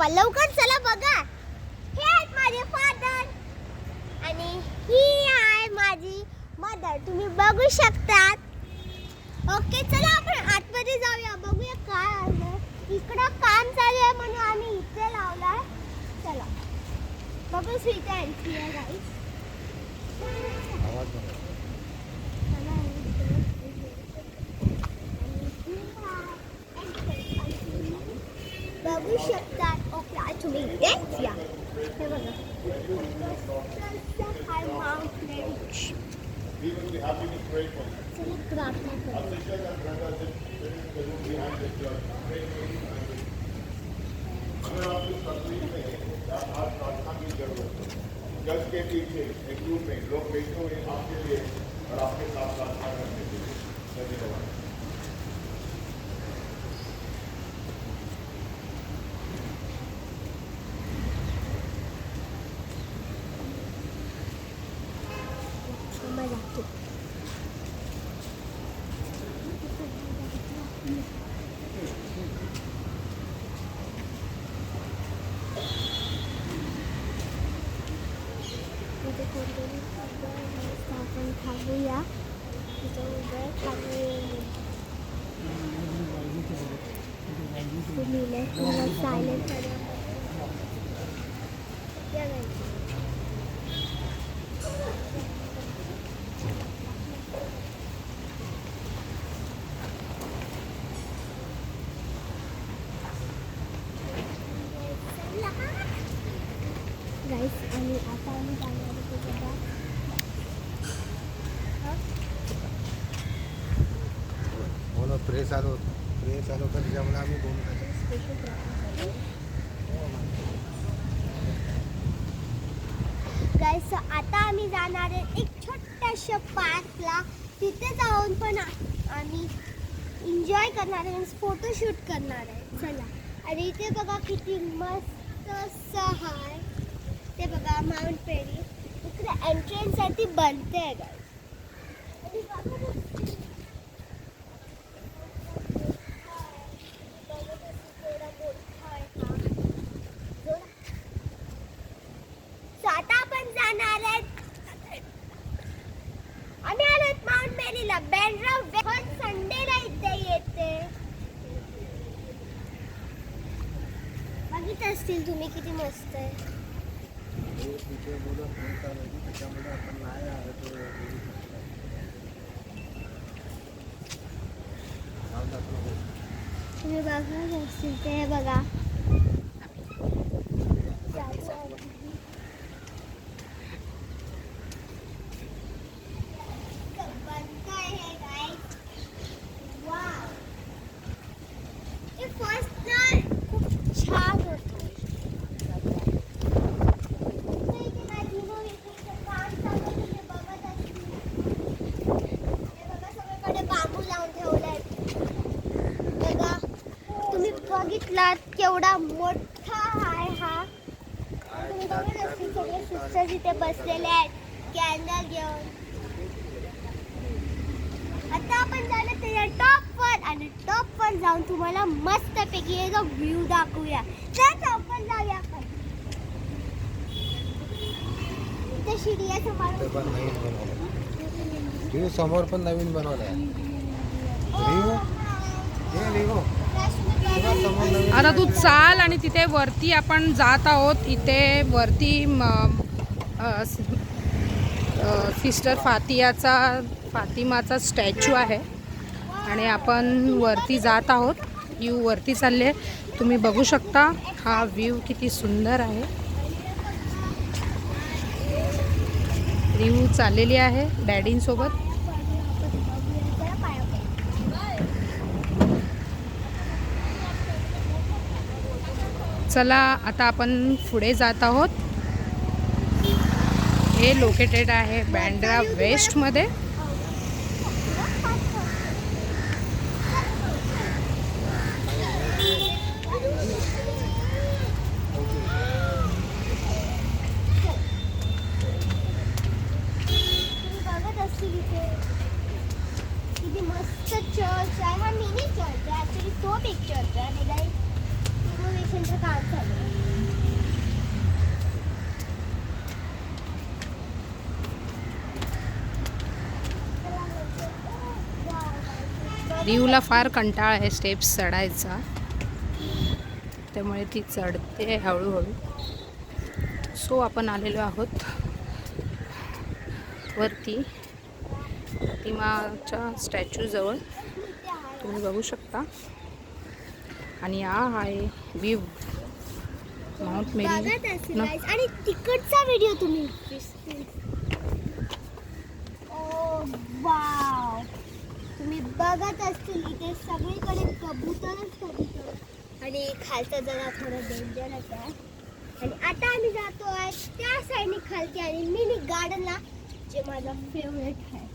पप्पा. लवकर चला बघा. हे आहेत माझे फादर आणि ही आहे माझी मदर. तुम्ही बघू शकतात. ओके चला आपण आतमध्ये जाऊया. बघूया काय आहे. इकडं काम चालू आहे म्हणून आम्ही इथे लावलाय. चला बघू स्वीट एंट्री आहे गाईस. बघू शकतात. ओके आज तुम्ही इथेच या. हे बघा हाय माउंटेन. चला प्रार्थना करूया. जज के पीछे एक ग्रुप में लोग बैठे हुए आपके लिए और आपके साथ प्रार्थना करने के लिए. धन्यवाद. आपण खाऊया. सायलेंट गाईस. आणि आता आम्ही जाणार प्रेस आलो होतं त्याच्यामुळे आम्ही बोलू. गाईस आता आम्ही जाणार आहे एक छोट्याशा पार्कला. तिथे जाऊन पण आम्ही एन्जॉय करणार आहे, फोटोशूट करणार आहे. चला. आणि इथे बघा किती मस्त असं आहे. ते बघा माउंट पेरी. इकडे एंट्रन्स आहे ती बनते आहे गाईस. आता आपण जाणार आहेत. आम्ही आलोत माउंट मेरीला. बँड्रा हर संडेला इथे येते. बघितलं असतील तुम्ही किती मस्त आहे. त्याच्यामुळे आपण नाही आलो. तुम्ही बघा असतील ते बघा. बघितलात केवढा मोठा आहे हा. तुम्ही बघत असतील सगळे सिस्टर्स इथे बसलेले आहेत कॅन्डल घेऊन. आता आपण जाणार त्याच्या टॉपवर आणि टॉपवर जाऊन तुम्हाला मस्तपैकी याचा व्ह्यू दाखवूया. तर टॉपवर जाऊया आपण. इथे शिडी समोर पण नवीन बनवलं आहे. आता तू चाल आणि तिथे वरती आपण जात आहोत. इथे वरती सिस्टर फातिमाचा स्टॅच्यू आहे आणि आपण वरती जात आहोत. व्ह्यू वरती चालले. तुम्ही बघू शकता हा व्ह्यू किती सुंदर आहे. रिव्ह्यू चाललेली आहे डॅडींसोबत. चला आता आपण पुढे जात आहोत. हे लोकेटेड आहे बँड्रा वेस्टमध्ये. चर्च आहे. हा मिनी चर्च आहे. ॲक्च्युली तो बिग चर्च आहे. रिनोव्हेशनचं काम चालू आहे. रिवला फार कंटाळा आहे स्टेप्स चढायचा, त्यामुळे ती चढते हळूहळू. सो आपण आलेलो आहोत वरती प्रतिमाच्या स्टॅच्यूजवळ, तुम्ही बघू शकता. आणि हा आहे व्ह्यू माउंट मेरी. बघत असेल guys. आणि तिकडचा व्हिडिओ तुम्ही वाव, तुम्ही बघत असतील इथे सगळीकडे कबूतरच कबूतर आणि खालचा जरा थोडं डेंजरच आहे. आणि आता आम्ही जातो आहे त्या साईडने खालती आणि मिनी गार्डनला, जे माझा फेवरेट आहे.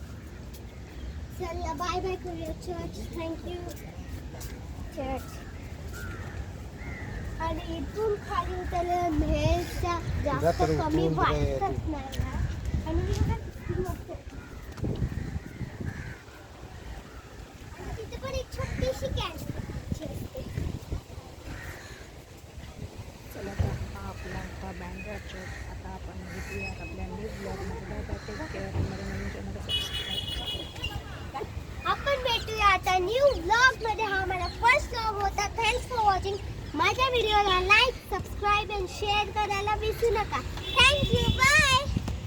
चला बाय बाय करूया चर्च. Thank you church. आणि इथून खाली उतरल्यावर भेळचा जास्त तर कमी उतरून काय वाटत नाही ना. आणि मी बघा किती मस्त आहे. आणि तिथे पण एक छोटीशी कॅन्टीन असते. चला तर हा आपला होता बँड्रा चौक. आता आपण भेटूया आपल्या न्यू ब्लॉगमध्ये. Take care. नवीन चॅनल सबस्क्राईब. आपण भेटूया आता न्यू ब्लॉग मध्ये. हा माझा फर्स्ट ब्लॉग होता. Thanks for watching. माझ्या व्हिडिओला लाईक, सबस्क्राईब आणि शेअर करायला विसरू नका. थँक्यू.